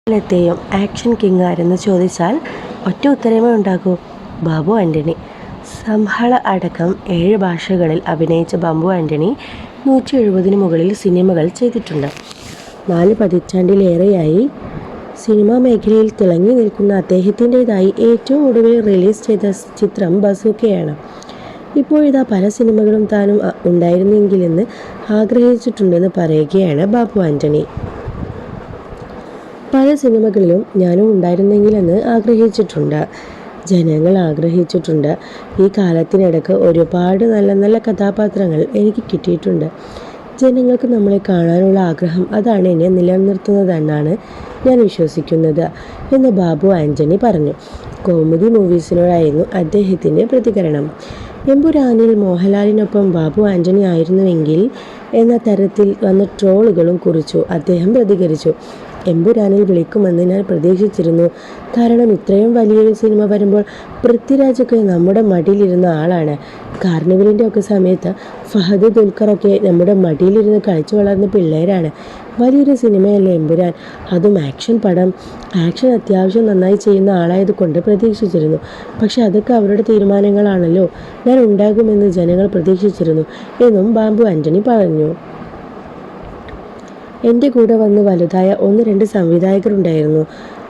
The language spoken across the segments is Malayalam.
ത്തെയും ആക്ഷൻ കിങ് ആരെന്ന് ചോദിച്ചാൽ ഒറ്റ ഉത്തരമേ ഉണ്ടാകൂ: ബാബു ആൻ്റണി. സംഹള അടക്കം 7 ഭാഷകളിൽ അഭിനയിച്ച ബാബു ആൻ്റണി 170-ന് മുകളിൽ സിനിമകൾ ചെയ്തിട്ടുണ്ട്. 4 പതിറ്റാണ്ടിലേറെയായി സിനിമാ മേഖലയിൽ തിളങ്ങി നിൽക്കുന്ന അദ്ദേഹത്തിൻ്റെതായി ഏറ്റവും ഒടുവിൽ റിലീസ് ചെയ്ത ചിത്രം ബസൂക്കയാണ്. ഇപ്പോഴിതാ പല സിനിമകളും താനും ഉണ്ടായിരുന്നെങ്കിലെന്ന് ആഗ്രഹിച്ചിട്ടുണ്ടെന്ന് പറയുകയാണ് ബാബു ആൻ്റണി. പല സിനിമകളിലും ഞാനും ഉണ്ടായിരുന്നെങ്കിലെന്ന് ആഗ്രഹിച്ചിട്ടുണ്ട്. ജനങ്ങൾ ആഗ്രഹിച്ചിട്ടുണ്ട്. ഈ കാലത്തിനിടയ്ക്ക് ഒരുപാട് നല്ല നല്ല കഥാപാത്രങ്ങൾ എനിക്ക് കിട്ടിയിട്ടുണ്ട്. ജനങ്ങൾക്ക് നമ്മളെ കാണാനുള്ള ആഗ്രഹം അതാണ് എന്നെ നിലനിർത്തുന്നതെന്നാണ് ഞാൻ വിശ്വസിക്കുന്നത് എന്ന് ബാബു ആൻ്റണി പറഞ്ഞു. കൗമുദി മൂവീസിനോടായിരുന്നു അദ്ദേഹത്തിൻ്റെ പ്രതികരണം. എമ്പുരാനിൽ മോഹൻലാലിനൊപ്പം ബാബു ആൻ്റണി ആയിരുന്നുവെങ്കിൽ എന്ന തരത്തിൽ വന്ന ട്രോളുകളും കുറിച്ചു അദ്ദേഹം പ്രതികരിച്ചു. എമ്പുരാനിൽ വിളിക്കുമെന്ന് ഞാൻ പ്രതീക്ഷിച്ചിരുന്നു. കാരണം ഇത്രയും വലിയൊരു സിനിമ വരുമ്പോൾ പൃഥ്വിരാജൊക്കെ നമ്മുടെ മടിയിലിരുന്ന ആളാണ്. കാർണിവലിൻ്റെ ഒക്കെ സമയത്ത് ഫഹദ്, ദുൽഖറൊക്കെ നമ്മുടെ മടിയിലിരുന്ന് കളിച്ചു വളർന്ന പിള്ളേരാണ്. വലിയൊരു സിനിമയല്ലേ എമ്പുരാൻ, അതും ആക്ഷൻ പടം. ആക്ഷൻ അത്യാവശ്യം നന്നായി ചെയ്യുന്ന ആളായതുകൊണ്ട് പ്രതീക്ഷിച്ചിരുന്നു. പക്ഷെ അതൊക്കെ അവരുടെ തീരുമാനങ്ങളാണല്ലോ. ഞാൻ ഉണ്ടാകുമെന്ന് ജനങ്ങൾ പ്രതീക്ഷിച്ചിരുന്നു എന്നും ബാബു ആൻ്റണി പറഞ്ഞു. എൻ്റെ കൂടെ വന്ന് വലുതായ 1-2 സംവിധായകരുണ്ടായിരുന്നു.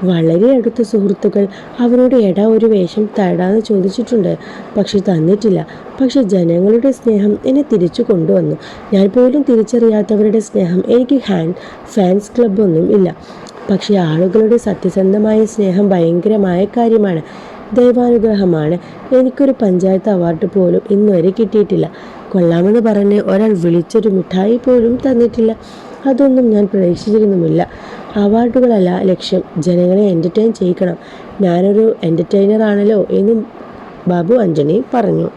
വളരെ അടുത്ത സുഹൃത്തുക്കൾ അവരോട് എടാ ഒരു വേഷം തടാന്ന് ചോദിച്ചിട്ടുണ്ട്. പക്ഷെ തന്നിട്ടില്ല. പക്ഷെ ജനങ്ങളുടെ സ്നേഹം എന്നെ തിരിച്ചു കൊണ്ടുവന്നു. ഞാൻ പോലും തിരിച്ചറിയാത്തവരുടെ സ്നേഹം. എനിക്ക് ഫാൻസ് ക്ലബ്ബൊന്നും ഇല്ല. പക്ഷെ ആളുകളുടെ സത്യസന്ധമായ സ്നേഹം ഭയങ്കരമായ കാര്യമാണ്. ദൈവാനുഗ്രഹമാണ്. എനിക്കൊരു പഞ്ചായത്ത് അവാർഡ് പോലും ഇന്നുവരെ കിട്ടിയിട്ടില്ല. കൊള്ളാമെന്ന് പറഞ്ഞ് ഒരാൾ വിളിച്ചൊരു മിഠായി പോലും തന്നിട്ടില്ല. അതൊന്നും ഞാൻ പ്രതീക്ഷിച്ചിരുന്നുമില്ല. അവാർഡുകളല്ല ലക്ഷ്യം, ജനങ്ങളെ എൻ്റർടൈൻ ചെയ്യിക്കണം. ഞാനൊരു എൻ്റർടൈനറാണല്ലോ എന്നും ബാബു ആൻ്റണി പറഞ്ഞു.